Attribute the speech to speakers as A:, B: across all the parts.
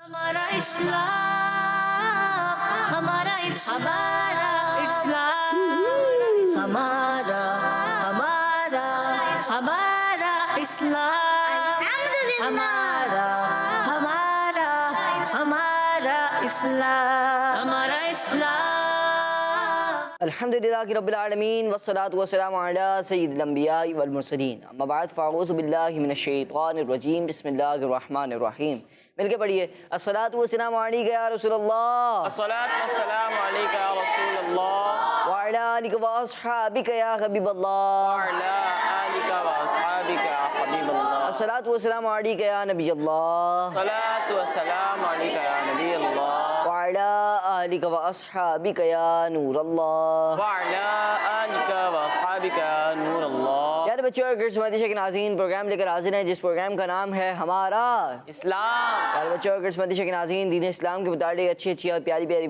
A: ہمارا اسلام، ہمارا اسلام، ہمارا ہمارا ہمارا اسلام، ہمارا ہمارا ہمارا اسلام، ہمارا اسلام۔
B: الحمدللہ رب العالمین والصلاة والسلام علی سید الانبیاء والمرسلین، اما بعد فاعوذ باللہ من الشیطان الرجیم، بسم اللہ الرحمن الرحیم۔ مل کے پڑھیے، الصلاة والسلام علیکہ یا رسول اللہ،
C: الصلاة والسلام علیکہ یا رسول اللہ،
B: وعلی آلک واصحابک یا حبیب اللہ،
C: وعلی آلک واصحابک یا حبیب اللہ،
B: الصلاة والسلام علیکہ یا نبی اللہ،
C: الصلاة والسلام علیکہ یا نبی اللہ،
B: وعلی آلک واصحابک یا نور اللہ،
C: وعلی آلک واصحابک یا نور اللہ۔
B: پیارے بچوں اور کرسمتی شیخ ناظرین، پروگرام لے کر حاضر ہیں جس پروگرام کا نام ہے ہمارا
C: اسلام۔
B: پیارے بچوں اور کرسمتی شیخ ناظرین، دین اسلام کے متعلق اچھی اچھی اور پیاری پیاری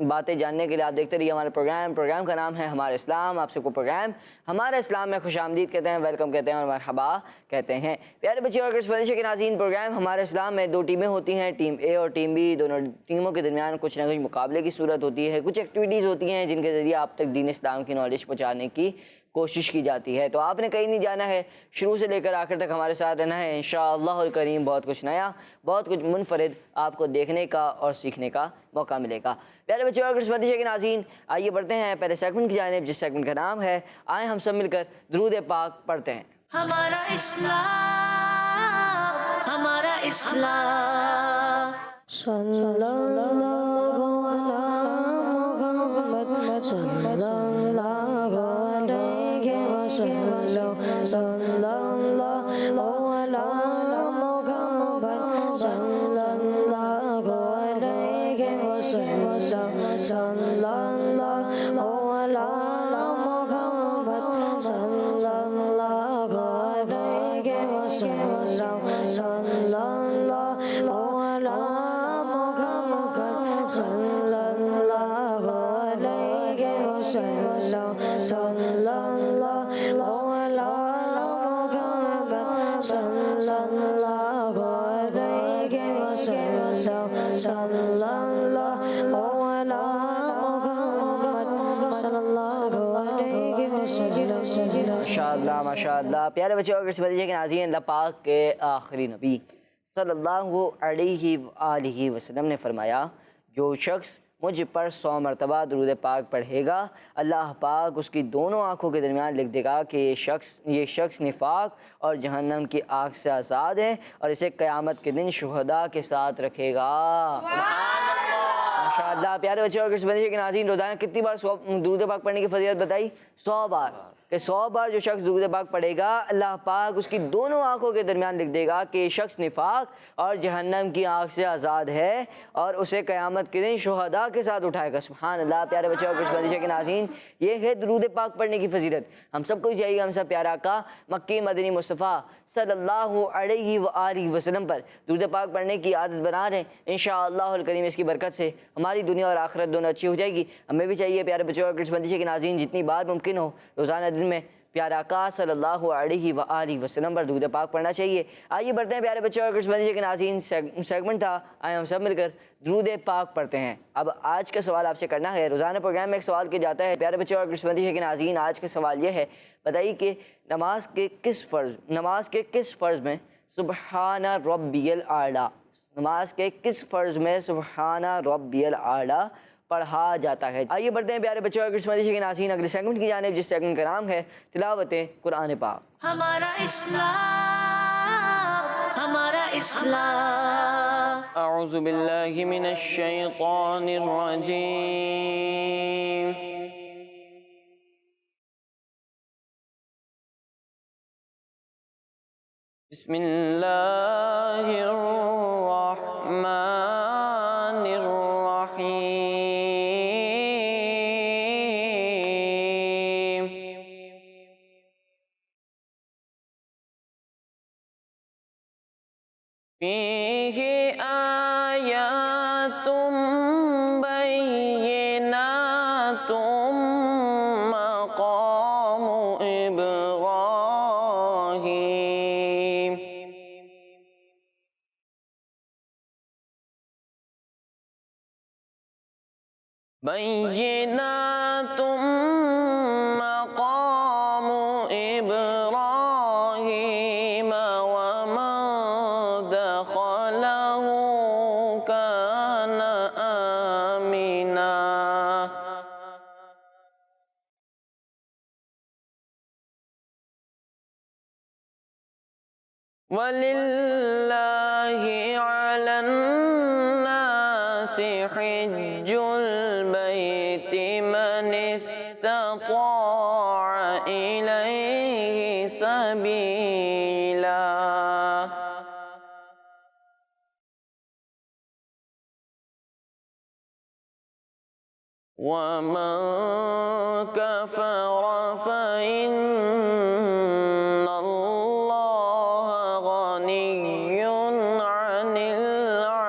B: باتیں جاننے کے لیے آپ دیکھتے رہیے ہمارا پروگرام کا نام ہے ہمارا اسلام۔ آپ سب کو پروگرام ہمارا اسلام میں خوش آمدید کہتے ہیں، ویلکم کہتے ہیں اور مرحبا کہتے ہیں۔ پیارے بچوں اور کرسمتی شیخ ناظرین، پروگرام ہمارا اسلام میں دو ٹیمیں ہوتی ہیں، ٹیم اے اور ٹیم بی۔ دونوں ٹیموں کے درمیان کچھ نہ کچھ مقابلے کی صورت ہوتی ہے، کچھ ایکٹیویٹیز ہوتی ہیں جن کے ذریعے آپ تک دین اسلام کی نالج پہنچانے کی کوشش کی جاتی ہے۔ تو آپ نے کہیں نہیں جانا ہے، شروع سے لے کر آخر تک ہمارے ساتھ رہنا ہے، انشاءاللہ الکریم بہت کچھ نیا، بہت کچھ منفرد آپ کو دیکھنے کا اور سیکھنے کا موقع ملے گا۔ پیارے بچوں اور کرسمتی شیخ ناظرین، آئیے بڑھتے ہیں پہلے سیگمنٹ کی جانب، جس سیگمنٹ کا نام ہے آئیں ہم سب مل کر درود پاک پڑھتے ہیں۔
A: ہمارا اسلام، ہمارا اسلام، صلی اللہ علی محمد صلی اللہ علیہ وسلم، صلی اللہ علی محمد صلی اللہ علیہ وسلم، صلی اللہ علی محمد صلی اللہ علیہ وسلم، صلی اللہ علی محمد صلی اللہ علیہ وسلم، صلی اللہ علی محمد صلی اللہ علیہ وسلم، صلی اللہ علی محمد صلی اللہ علیہ وسلم۔
B: ماشاءاللہ ماشاءاللہ۔ پیارے بچوں اور کرسمتی شیخ ناظرین، اللہ پاک کے آخری نبی صلی اللہ علیہ وآلہ وسلم نے فرمایا، جو شخص مجھ پر 100 مرتبہ درود پاک پڑھے گا، اللہ پاک اس کی دونوں آنکھوں کے درمیان لکھ دے گا کہ یہ شخص نفاق اور جہنم کی آگ سے آزاد ہے اور اسے قیامت کے دن شہداء کے ساتھ رکھے گا۔ ماشاءاللہ۔ پیارے بچے اور کرسمتی شیخ ناظرین، روزانہ کتنی بار درود پاک پڑھنے کی فضیلت بتائی؟ 100 بار، کہ 100 بار جو شخص درود پاک پڑھے گا، اللہ پاک اس کی دونوں آنکھوں کے درمیان لکھ دے گا کہ یہ شخص نفاق اور جہنم کی آگ سے آزاد ہے اور اسے قیامت کے دن شہداء کے ساتھ اٹھائے گا۔ سبحان اللہ۔ پیارے بچے اور کرسمتی شیخ ناظرین، یہ ہے درود پاک پڑھنے کی فضیلت۔ ہم سب کو بھی چاہیے ہم سب پیارا آقا مکی مدنی مصطفیٰ صلی اللہ علیہ وآلہ وسلم پر درود پاک پڑھنے کی عادت بنا رہے ہیں۔ انشاءاللہ الکریم اس کی برکت سے ہماری دنیا اور آخرت دونوں اچھی ہو جائے گی۔ ہمیں بھی چاہیے پیارے بچوں اور کرسمتی شیخ ناظرین، جتنی بار ممکن ہو روزانہ دن میں پیارا آقا صلی اللہ علیہ وآلہ وسلم پر درود پاک پڑھنا چاہیے۔ آئیے بڑھتے ہیں پیارے بچوں اور کرسمتی شیخ ناظرین، سیگمنٹ تھا آئے ہم سب مل کر درود پاک پڑھتے ہیں۔ اب آج کا سوال آپ سے کرنا ہے، روزانہ پروگرام میں ایک سوال کیا جاتا ہے۔ پیارے بچوں اور کرسمتی شیخ ناظرین، آج کا سوال یہ ہے، بتائیے کہ نماز کے کس فرض میں سبحان ربی الاعلیٰ، نماز کے کس فرض میں سبحان ربی الاعلیٰ پڑھا جاتا ہے؟ آئیے بڑھتے ہیں پیارے بچوں اور کرسمتی شیخ ناظرین اگلے سیگمنٹ کی جانب، جس سیگمنٹ کا نام ہے تلاوت قرآن پاک۔
A: ہمارا اسلام، ہمارا اسلام،
C: اعوذ باللہ من الشیطان الرجیم، بسم اللہ الرحمن الرحیم، فیہ آیات بینات مقام ابراہیم، بینات مقام ابراہیم ومن دخلہ کان آمنا وَلِلَّهِ عَلَى النَّاسِ حِجُّ الْبَيْتِ مَنِ اسْتَطَاعَ إِلَيْهِ سَبِيلًا وَمَن كَفَرَ فَإِنَّ اللَّهَ غَنِيٌّ عَنِ الْعَالَمِينَ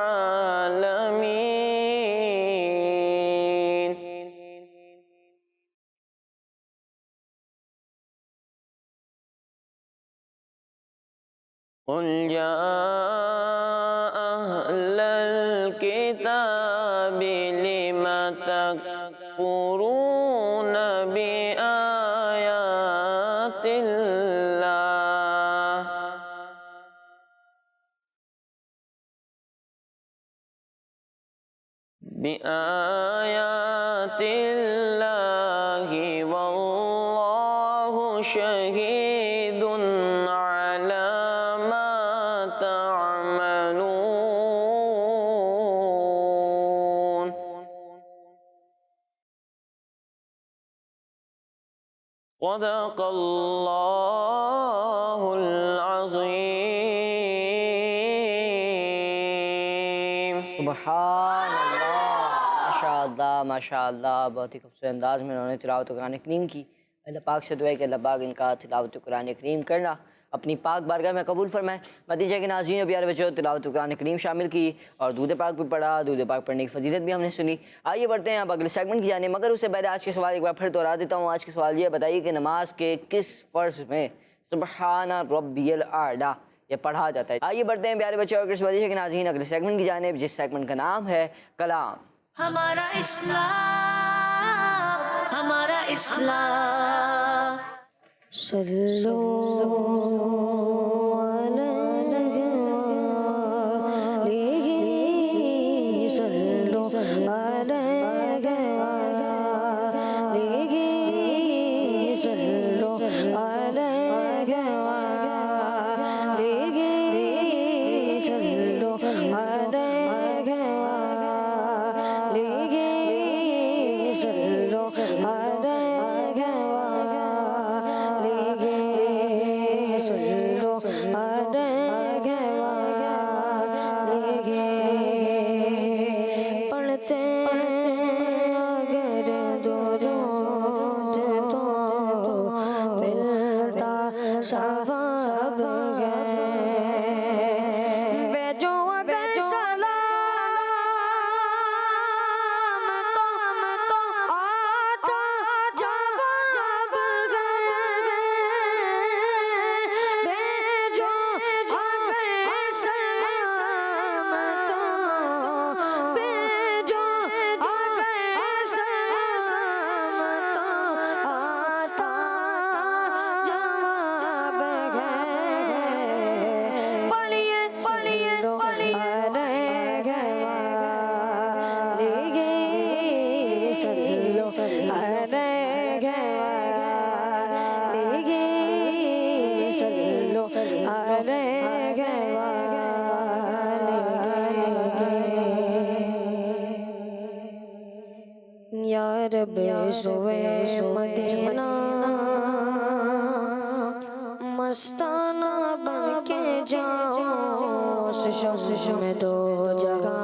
C: قُلْ يَا أَهْلَ الْكِتَابِ لِمَ تَكْفُرُونَ بِآيَاتِ اللَّهِ وَاللَّهُ شَهِيدٌ عَلَى مَا تَعْمَلُونَ صدق اللہ العظیم.
B: سبحان اللہ، ماشاء اللہ، بہت ہی خوبصورت انداز میں انہوں نے تلاوت قرآن کریم کی. اللہ پاک سے دعا ہے کہ اللہ پاک ان کا تلاوت قرآن کریم کرنا اپنی پاک بارگاہ میں قبول فرمائے. مدینہ کے ناظرین و پیارے بچوں، تلاوت قرآن کریم شامل کی اور درود پاک بھی پڑھا، درود پاک پڑھنے کی فضیلت بھی ہم نے سنی. آئیے بڑھتے ہیں اب اگلے سیگمنٹ کی جانب، مگر اس سے پہلے آج کے سوال ایک بار پھر دوہرا دیتا ہوں. آج کے سوال یہ بتائیے کہ نماز کے کس فرض میں سبحان ربی الاعلیٰ یہ پڑھا جاتا ہے؟ آئیے بڑھتے ہیں پیارے بچوں اور مدینہ کے ناظرین اگلے سیگمنٹ کی جانب، جس سیگمنٹ کا نام ہے کلام.
A: ہمارا اسلام صلو علیہ صلو علیہ صلو علیہ صلو پڑھتے اگر درود تو ملتا ثواب ہے، بھیجو اگر سلام تو آتا جواب ہے، بھیجو اگر سلام تو بھیجو اگر سلام تو آتا جواب ہے. پڑھیے صلو علیہ صلو علیہ یا رب سوئے مدینہ مستانہ بن کے جاؤ، اس شمس میں دو جگہ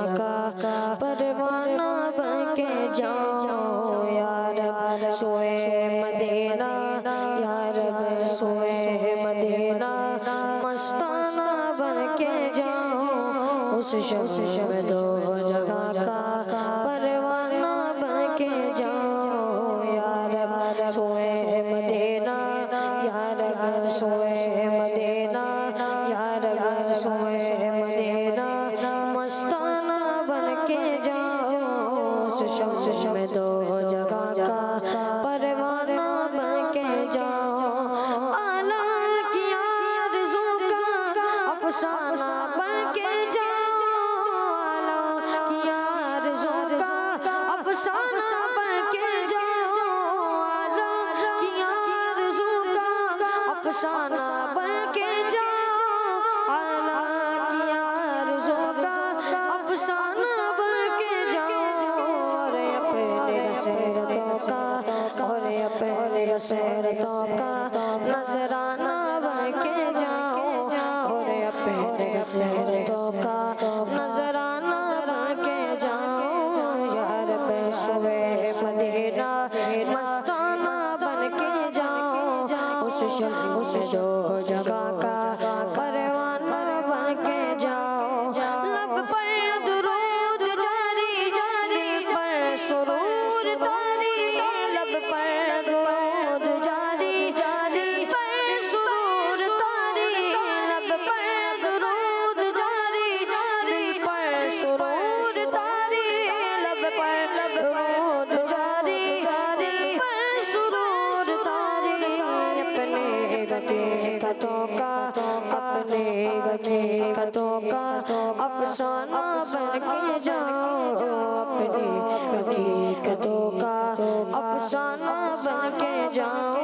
A: کا پروانہ بن کے جاؤ. یا رب سوئے مدینہ، یا رب سوئے مدینہ مستانہ بن کے جاؤ، اس شمس میں دو جگہ کا پروانہ بن کے جاؤ. یا رب سوئے مدینہ، یا رب سوئے مدینہ، یا رب سوئے مدینہ مستانہ بن کے جاؤ، اس شمس میں دو جگہ کا پروانہ بن کے جاؤ اعلیٰ کی آرزو کا افسانہ بن کے جاؤ اعلیٰ کی آرزو کا افسانہ بن کے جاؤ اعلیٰ کی آرزو کا افسانہ بن کے جاؤ اعلیٰ کی آرزو کا افسانہ بن کے جاؤ اور اپنے بصیرتوں کا اور اپنے بصیرتوں کا نذرانہ بن کے جاؤ اور اپنے بصیرتوں کا نذرانہ بن کے جاؤ یا رب سوئے مدینہ مستانہ بن کے جاؤ اس جو جگہ کا پروانہ بن کے جاؤ لب پر درود جاری جاری پر سرور تاری لب پر درود جاری جاری پر سرور تاری لب پر درود جاری جاری پر سرور تاری لب پر درود جاری جاری پر سرور تاری اپنے حقیقتوں کا اپنے حقیقتوں کا افسانہ بن کے جاؤ اپنی حقیقتوں کا افسانہ بن کے جاؤ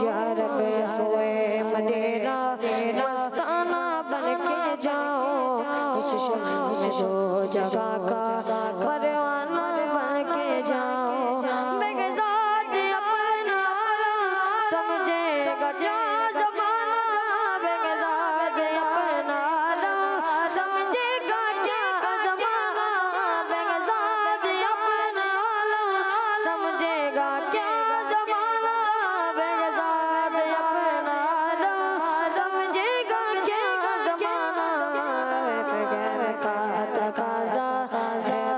A: یا رب سوئے مدینہ مستانہ بن کے جاؤ اس جو جگہ کا پروانہ بن کے جاؤ بغزاد اپنا سمجھے گا کیا زمانہ بغداد اپنا سمجھے گا کیا زمانہ بغداد اپنا سمجھے گا کیا زمانہ بغداد اپنا سمجھے گا کیا زمانہ فغیر کا تقاضا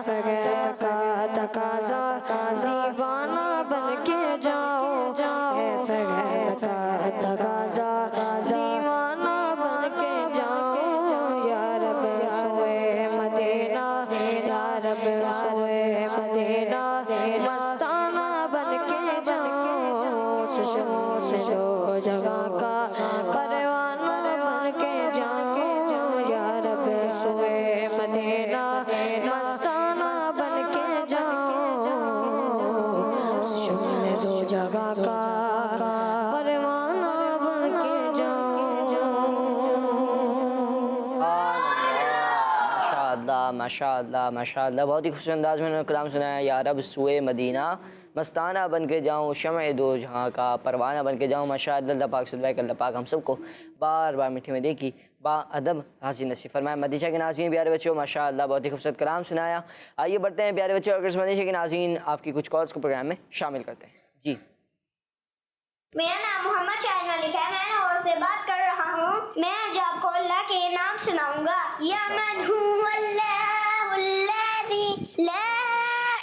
A: فغیر کا تقاضا دیوانہ بن کے جاؤ فغیر کا تقاضا دیوانہ بن کے جاؤ یا رب سوئے مدینہ یا رب سوئے مدینہ مستانہ بن کے جاؤ اس جو جگہ کا پروانہ بن کے جاؤ یا رب سوئے مدینہ مستانہ بن کے جاؤ دو جگہ کا پروانہ بن کے جاؤ
B: ماشاء اللہ ماشاء اللہ بہت ہی خوشگوار انداز میں کلام سنایا یا رب سوئے مدینہ مستانہ بن کے جاؤں شمع دو جہاں کا پروانہ بن کے جاؤں ماشاء اللہ اللہ پاک صلی اللہ پاک ہم سب کو بار بار میٹھی میں دیکھی با ادب حاضر نصیب فرمائے مدیشہ کے ناظرین پیارے بچوں ماشاء اللہ بہت ہی خوبصورت کلام سنایا آئیے بڑھتے ہیں پیارے بچوں اور مدیشہ کے ناظرین آپ کی کچھ کالز کو پروگرام میں شامل کرتے ہیں جی
D: میرا نام محمد شاہنہ لکھا ہے میں لاہور سے بات کر رہا ہوں میں آج آپ کو اللہ کے نام سناؤں گا یا من هو اللہ الذی لا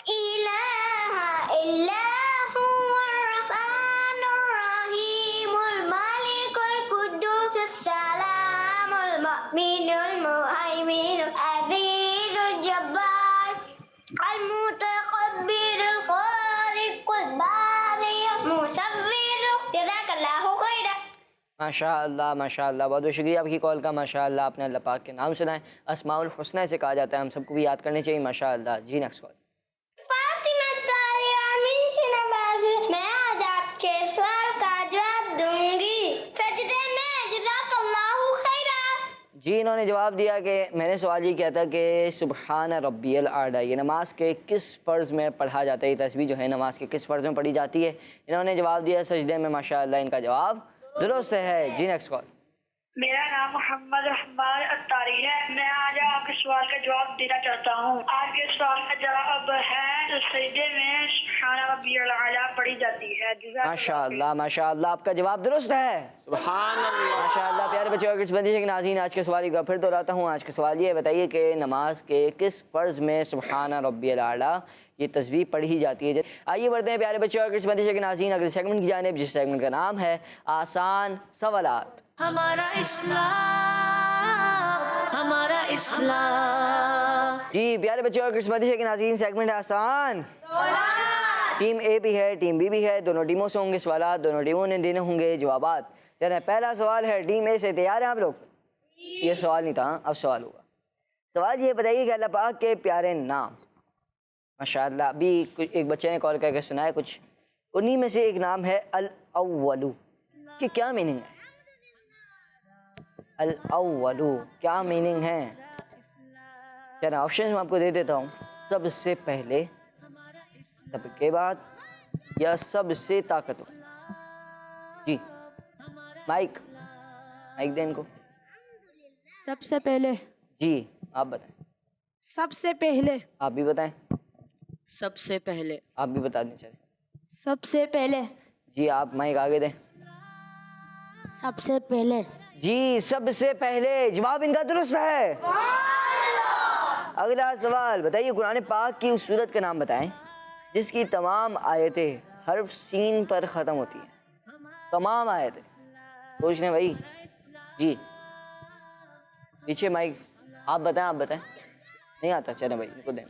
D: الہ الا هو الرحمن الرحیم المالک القدوس السلام المؤمن المہیمن العزیز الجبار المتکبر الخالق الباری المصور جزاک اللہ خیرا
B: ماشاء اللہ بہت بہت شکریہ آپ کی کال کا ماشاء اللہ آپ نے اللہ پاک کے نام سنائے اسماء الحسنہ سے کہا جاتا ہے ہم سب کو بھی یاد کرنے چاہیے ماشاء اللہ جی نیکسٹ کال
D: فاطمہ طاہرہ امین سے نوازی میں آج آپ کے سوال کا جواب دوں گی سجدے میں جزاک اللہ خیرا
B: جی انہوں نے جواب دیا کہ میں نے سوال یہ کیا تھا کہ سبحان ربی الاعلیٰ یہ نماز کے کس فرض میں پڑھا جاتا ہے یہ تسبیح جو ہے نماز کے کس فرض میں پڑھی جاتی ہے انہوں نے جواب دیا سجدے میں ماشاء اللہ ان کا جواب درست ہے جی نیکسٹ کال
E: میرا نام محمد رحمان اتاری ہے میں آج آپ کے سوال کا جواب دینا چاہتا ہوں آج کے سوال کا جواب ہے سجدے میں سبحان ربی الاعلیٰ پڑھی جاتی ہے
B: ماشاء اللہ آپ کا جواب درست ہے
C: سبحان اللہ
B: ماشاء اللہ پیارے بچوں اور بندی کے ناظرین آج کے سوال ایک بار پھر دہراتا ہوں آج کا سوال یہ بتائیے کہ نماز کے کس فرض میں سبحان ربی الاعلیٰ یہ تسبیح پڑھی جاتی ہے آئیے بڑھتے ہیں پیارے بچوں اور بندی کے ناظرین اگلے سیگمنٹ کی جانب جس سیگمنٹ کا نام ہے آسان سوالات
A: ہمارا اسلام
B: جی پیارے بچوں اور قسمتی کے ناظرین، سیگمنٹ آسان ٹیم اے بھی ہے ٹیم بی بھی ہے، دونوں ٹیموں سے ہوں گے سوالات، دونوں ٹیموں نے دینے ہوں گے جوابات۔ یعنی پہلا سوال ہے ٹیم اے سے، تیار ہیں آپ لوگ؟ یہ سوال نہیں تھا، اب سوال ہوگا۔ سوال یہ بتائیے کہ اللہ پاک کے پیارے نام، ماشاءاللہ ابھی ایک بچے نے کال کر کے سنایا کچھ، انہی میں سے ایک نام ہے الاولو، کہ کیا میننگ ہے؟ الاولو کیا میننگ ہے؟ چلیں آپشن میں آپ کو دے دیتا ہوں، سب سے پہلے، سب کے بعد، یا سب سے طاقتور۔ جی مائک دیں ان کو۔
A: سب سے پہلے،
B: جی آپ بتائیں۔
A: سب سے پہلے،
B: آپ بھی بتائیں۔
F: سب سے پہلے،
B: آپ بھی بتا دیں چلیں۔
A: سب سے پہلے،
B: جی آپ مائک آگے دیں۔
A: سب سے پہلے،
B: جی سب سے پہلے جواب ان کا درست ہے۔ اگلا سوال بتائیے، قرآن پاک کی اس سورت کا نام بتائیں جس کی تمام آیتیں حرف سین پر ختم ہوتی ہیں۔ تمام آیتیں، سوچ لیں بھائی۔ جی پیچھے مائک، آپ بتائیں نہیں آتا، چلیں بھائی ان کو دیں۔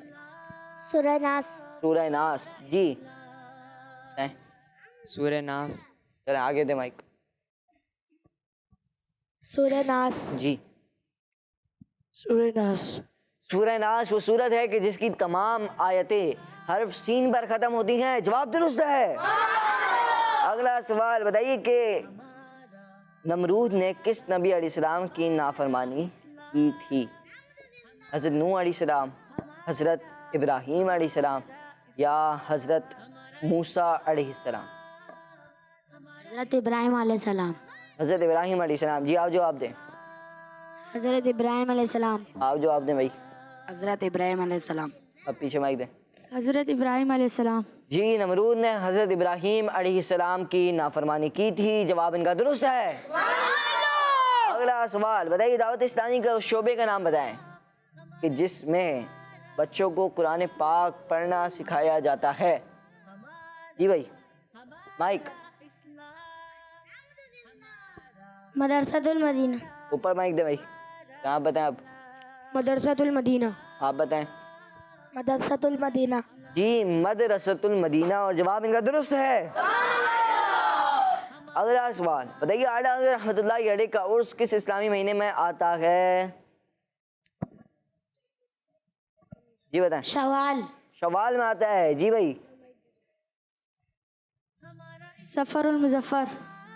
D: سورہ ناس۔
B: سورہ ناس، جی بتائیں۔
F: سورہ ناس،
B: چلیں آگے دیں مائک۔
A: سورہ ناس،
B: جی
A: سورہ ناس،
B: سورہ ناس وہ سورت ہے کہ جس کی تمام آیتیں حرف سین پر ختم ہوتی ہیں، جواب درست ہے۔ اگلا سوال بتائیے کہ نمرود نے کس نبی علیہ السلام کی نافرمانی کی تھی؟ حضرت نوح علیہ السلام، حضرت ابراہیم علیہ السلام، یا حضرت موسیٰ علیہ السلام؟
A: حضرت ابراہیم علیہ السلام،
B: حضرت ابراہیم علیہ السلام۔ جی آپ جواب دیں۔
A: حضرت ابراہیم علیہ السلام،
B: آپ جواب دیں بھائی۔
F: حضرت ابراہیم علیہ السلام،
B: اب پیچھے مائک دیں۔
A: حضرت ابراہیم علیہ السلام،
B: جی نمرود نے حضرت ابراہیم علیہ السلام کی نافرمانی کی تھی، جواب ان کا درست ہے۔ اگلا سوال بتائیے، دعوت اسلامی کے اس شعبے کا نام بتائیں کہ جس میں بچوں کو قرآن پاک پڑھنا سکھایا جاتا ہے۔ جی بھائی مائک
D: مدرسۃ المدینہ۔
B: اوپر مائک دیں بھائی۔ آپ بتائیں۔ اب
A: مدرسۃ المدینہ،
B: آپ بتائیں۔
A: مدرسۃ المدینہ،
B: جی مدرسۃ المدینہ، اور جواب ان کا درست ہے۔ اگلا سوال بتائیے، اعلیٰ حضرت رحمۃ اللہ علیہ کا عرس کس اسلامی مہینے میں آتا ہے؟ جی بتائیں۔
A: شوال،
B: شوال میں آتا ہے۔ جی بھائی
A: سفر المظفر،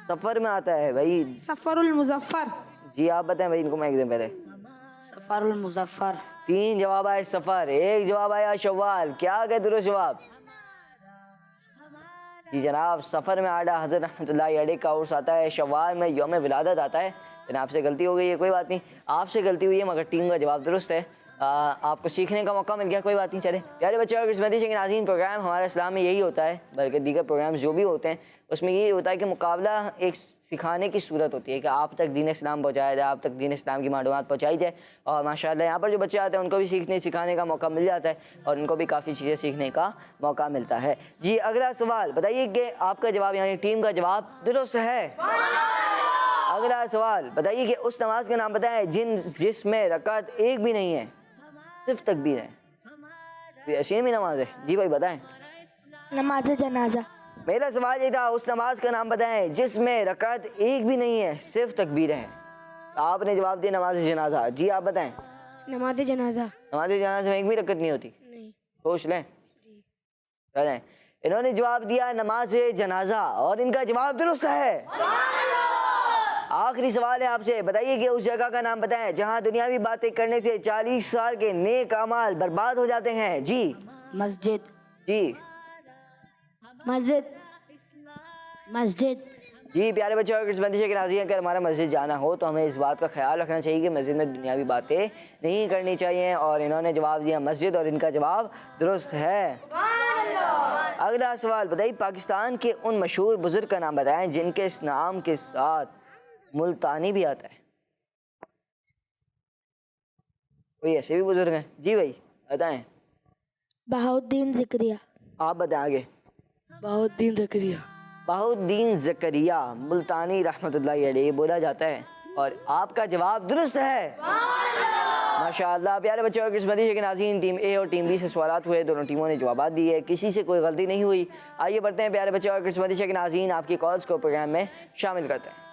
B: سفر میں آتا ہے بھائی۔
A: سفر المظفر،
B: جی آپ بتائیں بھائی، ان کو میں ایک دن پہلے۔
F: سفر المظفر،
B: 3 جواب آئے سفر، 1 جواب آیا شوال، کیا کہ درست جواب؟ جی جناب سفر میں اعلیٰ حضرت رحمۃ اللہ علیہ کا عرس آتا ہے، شوال میں یوم ولادت آتا ہے۔ جناب سے غلطی ہو گئی ہے، کوئی بات نہیں، آپ سے غلطی ہوئی ہے مگر ٹیم کا جواب درست ہے۔ آپ کو سیکھنے کا موقع مل گیا، کوئی بات نہیں۔ چلے پیارے بچے اور قسمتی کے ناظرین، پروگرام ہمارا اسلام میں یہی ہوتا ہے، بلکہ دیگر پروگرامز جو بھی ہوتے ہیں اس میں یہی ہوتا ہے کہ مقابلہ ایک سکھانے کی صورت ہوتی ہے کہ آپ تک دین اسلام پہنچایا جائے، آپ تک دین اسلام کی معلومات پہنچائی جائے، اور ماشاءاللہ یہاں پر جو بچے آتے ہیں ان کو بھی سیکھنے سکھانے کا موقع مل جاتا ہے اور ان کو بھی کافی چیزیں سیکھنے کا موقع ملتا ہے۔ جی اگلا سوال بتائیے کہ آپ کا جواب یعنی ٹیم کا جواب درست ہے۔ اگلا سوال بتائیے کہ اس نماز کا نام بتائیں جس میں رکعت ایک بھی نہیں ہے، صرف تکبیر ہے۔ کوئی ایسی بھی نماز ہے؟ جی بھائی بتائیں۔
A: نماز جنازہ،
B: میرا سوال یہ تھا، اس نماز کا نام بتائیں جس میں رکعت ایک بھی نہیں ہے، صرف تکبیر ہے۔ آپ نے جواب دیا نماز جنازہ۔ جی آپ بتائیں۔
A: نماز جنازہ،
B: نماز جنازہ میں ایک بھی رکعت نہیں ہوتی؟
A: نہیں،
B: سوچ لیں۔ چلیں انہوں نے جواب دیا نماز جنازہ، اور ان کا جواب درست ہے۔ آخری سوال ہے آپ سے، بتائیے کہ اس جگہ کا نام بتائیں جہاں دنیاوی باتیں کرنے سے 40 سال کے نیک اعمال برباد ہو جاتے ہیں۔ جی
F: مسجد،
B: جی
A: مسجد، مسجد،
B: جی پیارے بچوں اور قسمتی کے ناظرین، اگر ہمارا مسجد جانا ہو تو ہمیں اس بات کا خیال رکھنا چاہیے کہ مسجد میں دنیاوی باتیں نہیں کرنی چاہیے، اور انہوں نے جواب دیا مسجد، اور ان کا جواب درست ہے۔ اگلا سوال بتائیے، پاکستان کے ان مشہور بزرگ کا نام بتائیں جن کے اس نام کے ساتھ ملتانی بھی آتا ہے۔ کوئی ایسے بھی بزرگ ہیں؟ جی بھائی بتائیں۔
A: بہاؤالدین زکریا،
B: آپ بتائیں آگے۔
A: بہاؤالدین زکریا،
B: بہاؤالدین زکریا ملتانی رحمۃ اللہ علیہ بولا جاتا ہے، اور آپ کا جواب درست ہے۔ ماشاءاللہ پیارے بچے اور قسمتی شیخ ناظرین، ٹیم اے اور ٹیم بی سے سوالات ہوئے، دونوں ٹیموں نے جوابات دیے، کسی سے کوئی غلطی نہیں ہوئی۔ آئیے بڑھتے ہیں پیارے بچے اور قسمتی شیخ ناظرین، آپ کی کالز کو پروگرام میں شامل کرتے ہیں۔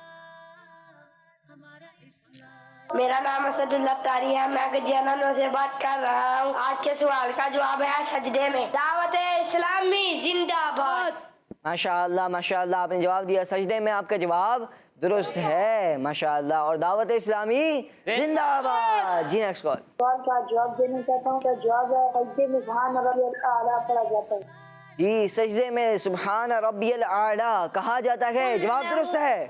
G: میرا نام اسد اللہ تاری ہے، میں گجیانانو سے بات کر رہا ہوں۔ آج کے سوال کا جواب ہے سجدے میں۔ دعوت اسلامی زندہ باد۔
B: ماشاءاللہ ماشاءاللہ، آپ نے جواب دیا سجدے میں، آپ کا جواب درست ہے ماشاءاللہ، اور دعوت اسلامی زندہ باد۔ جی نیکسٹ کال۔
E: سوال کا جواب دینا چاہتا ہوں، تو جواب ہے سجدے میں سبحان ربی الاعلیٰ پڑھا جاتا ہے۔
B: جی سجدے میں سبحان ربی الاعلیٰ کہا جاتا ہے، جواب درست ہے۔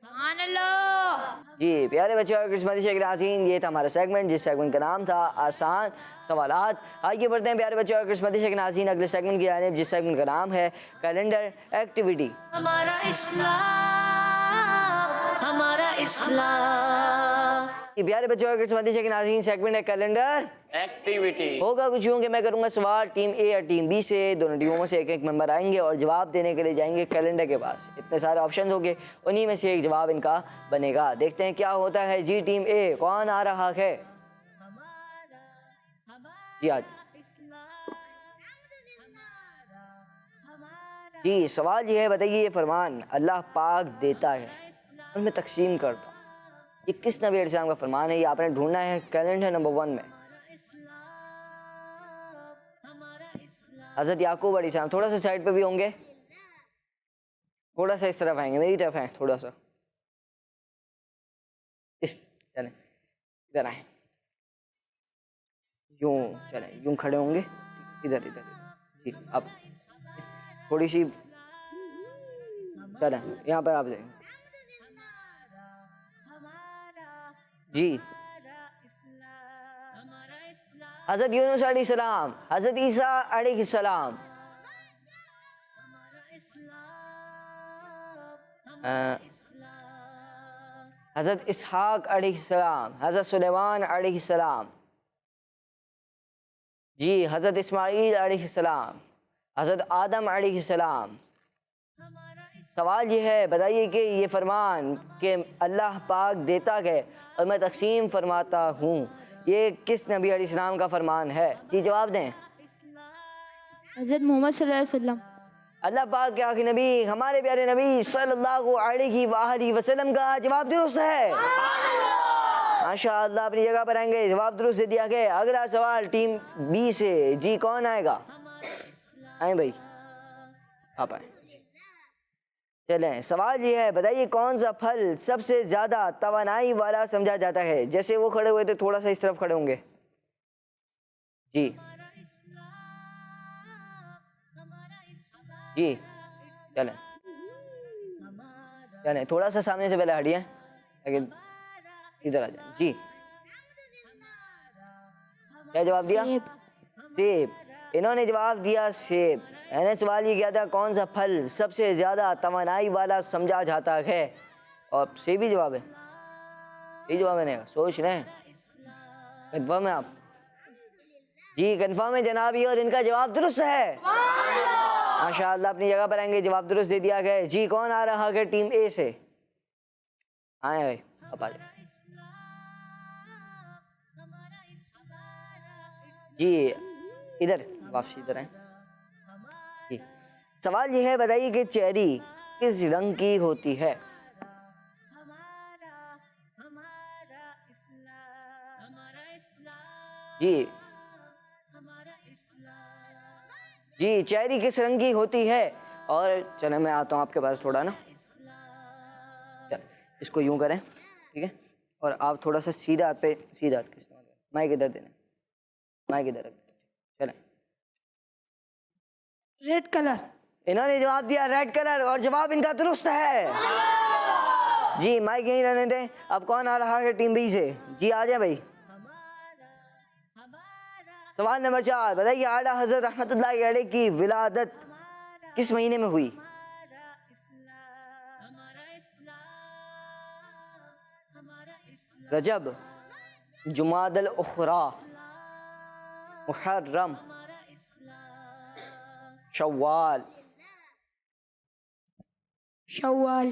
A: سبحان اللہ۔
B: جی پیارے بچے اور قسمتی شیخ ناظرین، یہ تھا ہمارا سیگمنٹ، جس سیگمنٹ کا نام تھا آسان سوالات۔ آئیے بڑھتے ہیں پیارے بچے اور قسمتی شیخ ناظرین اگلے سیگمنٹ کی جانب، جس سیگمنٹ کا نام ہے کیلنڈر ایکٹیویٹی۔
A: ہمارا اسلام، ہمارا اسلام۔
B: پیارے بچے اور قسمتی شیخ ناظرین، سیگمنٹ ہے کیلنڈر
C: ایکٹیویٹی۔
B: ہوگا کچھ یوں کہ میں کروں گا سوال، ٹیم اے اور ٹیم بی سے دونوں ٹیموں میں سے ایک ایک ممبر آئیں گے اور جواب دینے کے لیے جائیں گے کیلنڈر کے پاس۔ اتنے سارے آپشن ہوں گے، انہی میں سے ایک جواب ان کا بنے گا۔ دیکھتے ہیں کیا ہوتا ہے۔ جی ٹیم اے کون آ رہا ہے؟ جی آج جی سوال یہ ہے، بتائیے یہ فرمان اللہ پاک دیتا ہے اور میں تقسیم کرتا ہوں، یہ کس نبی علیہ السلام کا فرمان ہے؟ یہ آپ نے ڈھونڈنا ہے کیلنڈر نمبر 1 میں۔ حضرت یعقوب علیہ السلام، تھوڑا سا سائڈ پہ بھی ہوں گے، تھوڑا سا اس طرف آئیں گے، میری طرف ہیں تھوڑا سا، چلیں ادھر آئیں، یوں چلیں، یوں کھڑے ہوں گے، ادھر ادھر جی، اب تھوڑی سی چلیں یہاں پر آپ دیں جی۔ حضرت یونس علیہ السلام، حضرت عیسیٰ علیہ السلام، حضرت اسحاق علیہ السلام، حضرت سلیمان علیہ السلام، جی حضرت اسماعیل علیہ السلام، حضرت آدم علیہ السلام۔ سوال یہ ہے، بتائیے کہ یہ فرمان کہ اللہ پاک دیتا ہے اور میں تقسیم فرماتا ہوں، یہ کس نبی علیہ السلام کا فرمان ہے؟ جی جواب دیں۔
A: حضرت محمد صلی اللہ علیہ وسلم۔
B: اللہ پاک کے آخری نبی ہمارے پیارے نبی صلی اللہ علیہ وآلہ وسلم کا جواب درست ہے۔ ماشاءاللہ، اپنی جگہ پر آئیں گے، جواب درست دے دیا گیا۔ اگلا سوال ٹیم بی سے، جی کون آئے گا؟ آئیں بھائی، آپ آئیں۔ چلیں سوال یہ ہے، بتائیے کون سا پھل سب سے زیادہ توانائی والا سمجھا جاتا ہے؟ جیسے وہ کھڑے ہوئے تھے تھوڑا سا اس طرف کھڑے ہوں گے، جی جی چلیں چلیں، تھوڑا سا سامنے سے پہلے ہٹیے، لیکن ادھر آ جائیں۔ جی کیا جواب دیا؟ سیب۔ انہوں نے جواب دیا سیب۔ میں نے سوال یہ کیا تھا کون سا پھل سب سے زیادہ توانائی والا سمجھا جاتا ہے، اور سیب ہی جواب ہے، یہی جواب ہے، سوچ رہے ہیں، کنفرم ہے آپ؟ جی کنفرم ہے جناب، یہ اور ان کا جواب درست ہے۔ ماشاءاللہ، اپنی جگہ پر آئیں گے، جواب درست دے دیا گیا۔ جی کون آ رہا ہے ٹیم اے سے؟ آئیں بھائی، آپ آ جائیں۔ جی ادھر واپسی ادھر آئیں۔ جی سوال یہ ہے، بتائیے کہ چیری کس رنگ کی ہوتی ہے؟ جی جی چیری کس رنگ کی ہوتی ہے؟ اور چلیں میں آتا ہوں آپ کے پاس تھوڑا نا، چل اس کو یوں کریں، ٹھیک ہے، اور آپ تھوڑا سا سیدھا ہاتھ پہ، سیدھا ہاتھ کے استعمال کریں، مائک ادھر دینا، مائک ادھر رکھ دیں، چلیں۔
E: Red colour.
B: انہوں نے جواب دیا ریڈ کلر، اور جواب ان کا درست ہے۔ جی مائک یہیں رہنے دیں۔ اب کون آ رہا ہے ٹیم بی سے؟ جی آ جائیں بھائی۔ سوال نمبر 4، بتائیے اعلیٰ حضرت رحمت اللہ علیہ کی ولادت کس مہینے میں ہوئی؟ رجب، جمادی الاخری، محرم، شوال؟
F: شوال۔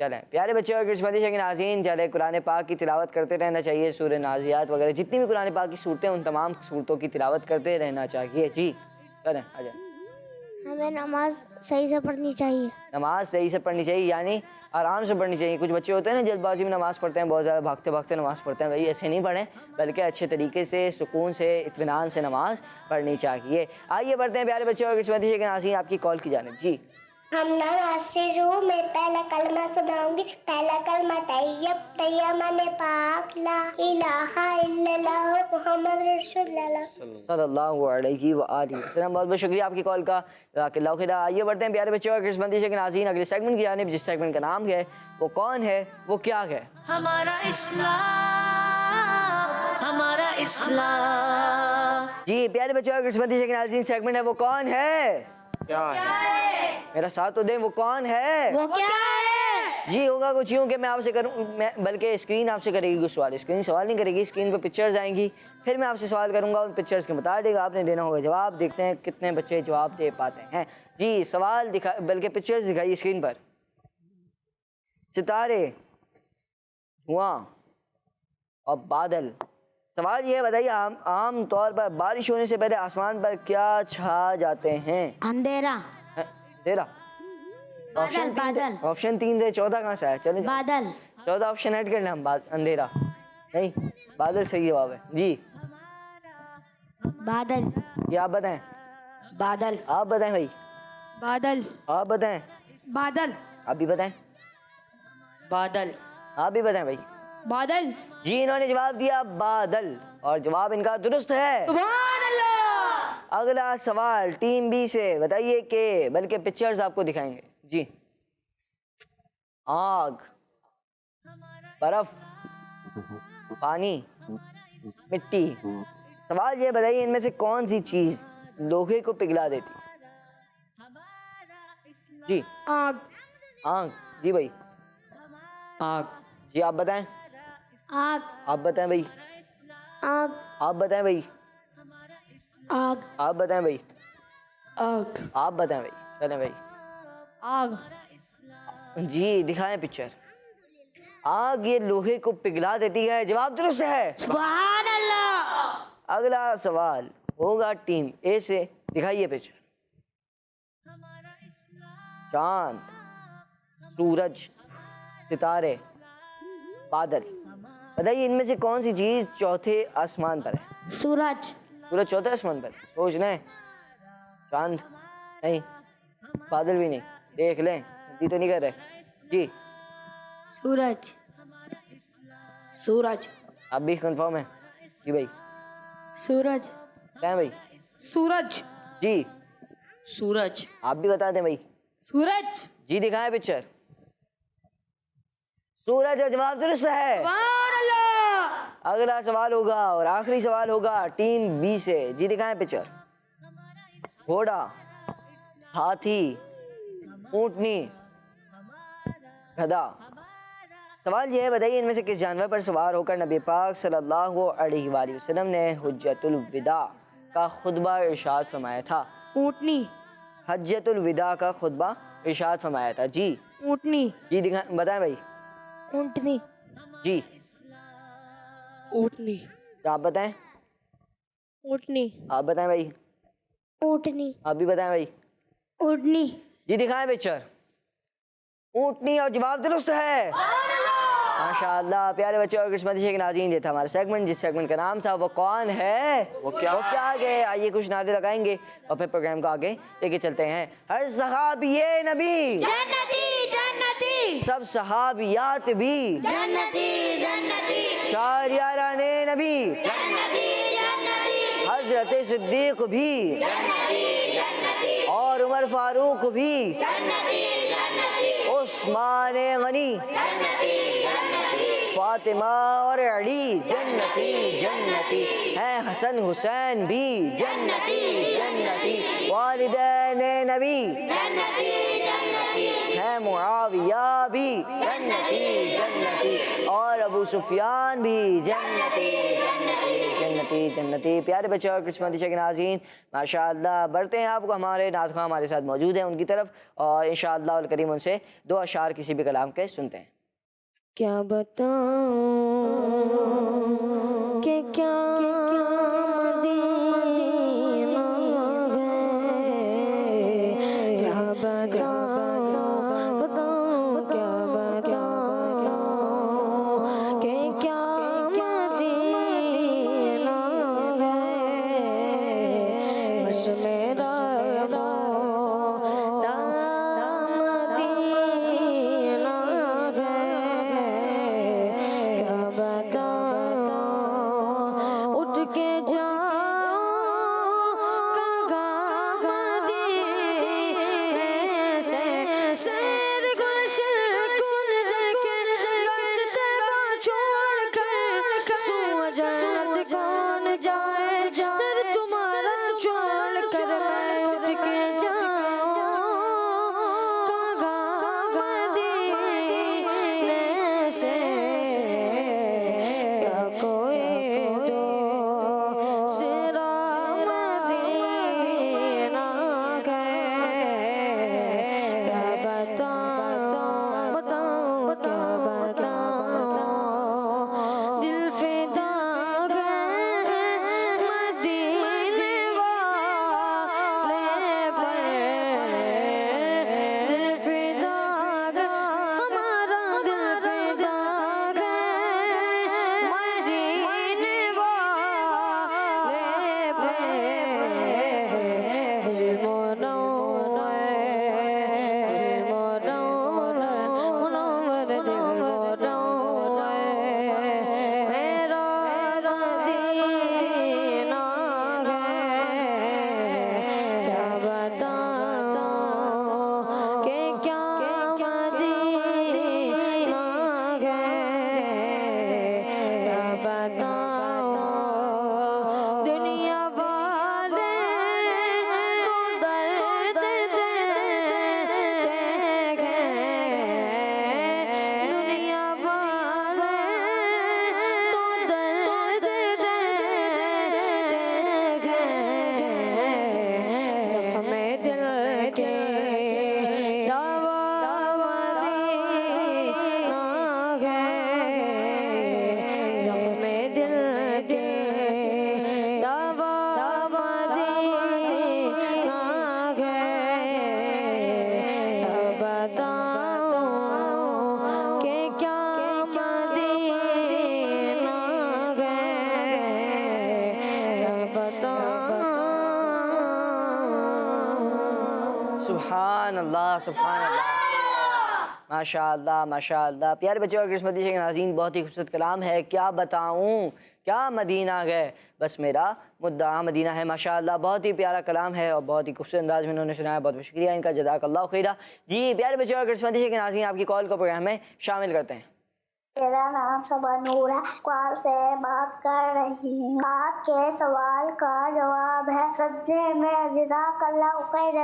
B: چلیں پیارے بچے اور قسمتی شیخ ناظرین، چلیں قرآن پاک کی تلاوت کرتے رہنا چاہیے، سورہ نازعات وغیرہ جتنی بھی قرآن پاک کی صورتیں ان تمام صورتوں کی تلاوت کرتے رہنا چاہیے. جی چلیں آ جائیں.
H: ہمیں نماز صحیح سے پڑھنی چاہیے.
B: نماز صحیح سے پڑھنی چاہیے یعنی آرام سے پڑھنی چاہیے. کچھ بچے ہوتے ہیں نا جلد بازی میں نماز پڑھتے ہیں، بہت زیادہ بھاگتے بھاگتے نماز پڑھتے ہیں. بھائی ایسے نہیں پڑھیں، بلکہ اچھے طریقے سے سکون سے اطمینان سے نماز پڑھنی چاہیے. آئیے بڑھتے ہیں پیارے بچے اور قسمتی شیخ ناظرین آپ کی کال کی جانب. جی
D: ہم نماز سے شروع میں پہلا کلمہ سناؤں گی. پہلا کلمہ طیب، طیب مانے پاک، لا الہ الا اللہ محمد رسول اللہ
B: صلی اللہ علیہ وآلہ وسلم. بہت بہت شکریہ آپ کی کال کا، جزاک اللہ خیر. آئیے بڑھتے ہیں پیارے بچے اور قسمتی شیخ ناظرین اگلے سیگمنٹ کی جانب، جس سیگمنٹ کا نام ہے وہ کون ہے وہ کیا ہے.
A: ہمارا اسلام، ہمارا اسلام.
B: جی پیارے بچے اور قسمتی شیخ ناظرین سیگمنٹ ہے وہ کون ہے.
C: کیا ہے؟
B: میرا ساتھ تو دیں، وہ کون ہے.
H: وہ کیا ہے؟
B: جی ہوگا کچھ یوں کہ میں آپ سے کروں، بلکہ اسکرین آپ سے کرے گی کچھ سوال. اسکرین سوال نہیں کرے گی، اسکرین پہ پکچرز آئیں گی، پھر میں آپ سے سوال کروں گا، ان پکچرز کے مطابق آپ نے دینا ہوگا جواب. دیکھتے ہیں کتنے بچے جواب دے پاتے ہیں. جی سوال بلکہ پکچرز دکھائیے اسکرین پر. ستارے، دھواں اور بادل. سوال یہ بتائیے عام طور پر بارش ہونے سے پہلے آسمان پر کیا چھا جاتے ہیں.
H: اندھیرا.
B: تیرا
H: بادل.
B: آپشن 3 دے، 14 کہاں سے آیا. چلیں
H: بادل.
B: 14 آپشن ایڈ کر لیں ہم. اندھیرا نہیں، بادل صحیح جواب ہے. جی
H: بادل.
B: یہ آپ بتائیں.
H: بادل.
B: آپ بتائیں بھائی.
F: بادل.
B: آپ بتائیں.
F: بادل.
B: آپ بھی بتائیں.
F: بادل.
B: آپ بھی بتائیں بھائی.
F: بادل.
B: جی انہوں نے جواب دیا بادل، اور جواب ان کا درست ہے.
F: سبحان اللہ.
B: اگلا سوال ٹیم بی سے، بتائیے کہ بلکہ پکچرز آپ کو دکھائیں گے. جی آگ، برف، پانی، مٹی. سوال یہ بتائیے ان میں سے کون سی چیز لوہے کو پگھلا دیتی. جی
H: آگ.
B: آگ. جی بھائی.
F: آگ.
B: جی آپ بتائیں.
H: آگ.
B: آپ بتائیں بھائی.
H: آگ.
B: آپ بتائیں بھائی.
H: آگ.
B: آپ بتائیں بھائی.
F: آگ.
B: آپ بتائیں بھائی. چلیں بھائی.
F: آگ.
B: جی دکھائیں پکچر. آگ یہ لوہے کو پگھلا دیتی ہے، جواب درست ہے.
H: سبحان اللہ.
B: اگلا سوال ہوگا ٹیم اے سے، دکھائیے پکچر. چاند، سورج، ستارے، بادل. بتائیے ان میں سے کون سی چیز چوتھے آسمان پر ہے.
H: سورج.
B: سورج چوتھے آسمان پر ہے. سوچ لیں. چاند نہیں، بادل بھی نہیں. دیکھ لیں، غلطی تو نہیں کر رہے. جی
H: سورج. سورج.
B: آپ بھی کنفرم ہیں. جی بھائی.
H: سورج.
B: کیا بھائی.
F: سورج.
B: جی
F: سورج.
B: آپ بھی بتا دیں بھائی.
F: سورج.
B: جی دکھائیں پکچر. سورج، اور جواب درست ہے.
F: سبحان اللہ.
B: اگلا سوال ہوگا اور آخری سوال ہوگا ٹیم بی سے. جی دکھائیں پکچر. گھوڑا، ہاتھی، اونٹنی، گدھا. سوال یہ ہے بتائیے ان میں سے کس جانور پر سوار ہو کر نبی پاک صلی اللہ علیہ وآلہ وسلم نے حجۃ الوداع کا خطبہ ارشاد فرمایا تھا.
H: اونٹنی.
B: حجۃ الوداع کا خطبہ ارشاد فرمایا تھا. جی
H: اونٹنی.
B: جی دکھائیں، بتائیں بھائی.
H: اونٹنی.
B: جی
F: اونٹنی.
B: آپ بتائیں.
H: اونٹنی.
B: آپ بتائیں بھائی.
H: اونٹنی.
B: آپ بھی بتائیں بھائی.
H: اونٹنی.
B: جی دکھائیں پکچر. اونٹنی، اور جواب درست ہے. ماشاءاللہ. پیارے بچے اور قسمتی شیخ ناظرین یہ تھا ہمارا سیگمنٹ، جس سیگمنٹ کا نام تھا وہ کون ہے وہ کیا گئے. آئیے کچھ نعرے لگائیں گے اور پھر پروگرام کو آگے لے کے چلتے ہیں. ہر صحابی نبی
H: جنتی. جنتی.
B: سب صحابیات بھی
H: جنتی. جنتی.
B: چار یاران نبی
H: جنتی. جنتی.
B: حضرت صدیق بھی اور عمر فاروق بھی عثمان غنی فاطمہ اور علی جنتی جنتی ہیں. حسن حسین بھی جنتی جنتی. والدین نبی ہیں. معاویہ بھی جنتی جنتی اور ابو سفیان بھی جنتی جنتی جنتی. پیارے بچے اور قسمتی شیخ ناظرین ماشاءاللہ بڑھتے ہیں آپ کو ہمارے نعت خواں ہمارے ساتھ ساتھ موجود ہیں ان کی طرف، اور انشاءاللہ الکریم ان سے 2 اشعار کسی بھی کلام کے سنتے ہیں۔
A: کیا بتاؤں کہ کیا مدینہ ہے، کیا بتاؤں کیا بتاؤں کہ کیا مدینہ ہے، بس میرا
B: سبحان اللہ سبحان اللہ، ماشاء اللہ ماشاء اللہ۔ پیارے بچوں اور قسمتی شیخ ناظرین، بہت ہی خوبصورت کلام ہے۔ کیا بتاؤں کیا مدینہ ہے، بس میرا مدعا مدینہ ہے۔ ماشاء اللہ بہت ہی پیارا کلام ہے اور بہت ہی خوبصورت انداز میں انہوں نے سنایا، بہت بہت شکریہ ان کا، جزاک اللہ خیرہ۔ جی پیارے بچوں اور قسمتی شیخ ناظرین، آپ کی کال کو پروگرام میں شامل کرتے ہیں۔
D: میرا نام صبا نور ہے، کال سے بات کر رہی ہوں۔ آپ کے سوال کا جواب ہے سجدے میں، جزاک اللہ خیر۔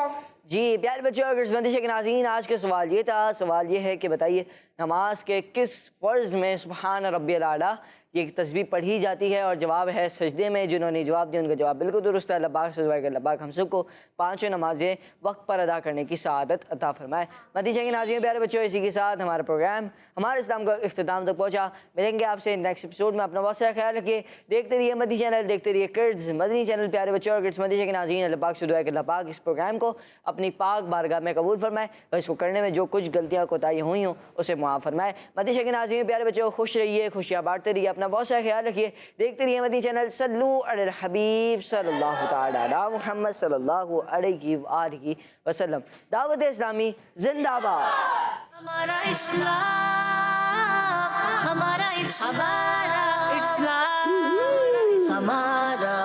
B: جی پیارے بچوں اور قسمتی شیخ ناظرین، آج کا سوال یہ تھا، سوال یہ ہے کہ بتائیے نماز کے کس فرض میں سبحان ربی الاعلیٰ یہ تسبیح پڑھی جاتی ہے، اور جواب ہے سجدے میں۔ جنہوں نے جواب دیا ان کا جواب بالکل درست ہے۔ اللہ پاک سے دعا ہے کہ اللہ پاک ہم سب کو پانچوں نمازیں وقت پر ادا کرنے کی سعادت عطا فرمائے۔ مدینہ کے ناظرین پیارے بچوں، اسی کے ساتھ ہمارا پروگرام ہمارے اسلام کا اختتام تک پہنچا۔ ملیں گے آپ سے نیکسٹ ایپیسوڈ میں، اپنا بہت سارا خیال رکھیے۔ دیکھتے رہیے مدنی چینل، دیکھتے رہیے کرڈز مدنی چینل۔ پیارے بچوں اور کرڈز مدنی کے ناظرین، اللہ پاک سے دعا ہے کہ اللہ پاک اس پروگرام کو اپنی پاک بارگاہ میں قبول فرمائے اور اس کو کرنے میں جو کچھ غلطیاں کوتاہیاں ہوئی ہوں اسے معاف فرمائے۔ مدنی کے ناظرین پیارے بچوں، خوش رہیے، خوشیاں بانٹتے رہیے، اپنا بہت سارا خیال رکھیے۔ دیکھتے رہیے مدنی چینل۔ صلو علی الحبیب صلی اللہ تعالی علی محمد صلی اللہ علیہ وآلہ وسلم۔ دعوت اسلامی زندہ باد۔
A: ہمارا اسلام، ہمارا اسلام، ہمارا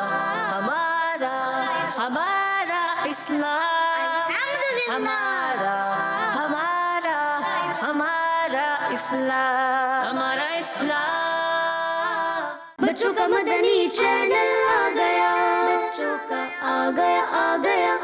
A: ہمارا ہمارا اسلام، ہمارا ہمارا ہمارا اسلام، ہمارا اسلام۔ بچوں کا مدنی چینل آ گیا، بچوں کا آ گیا آ گیا۔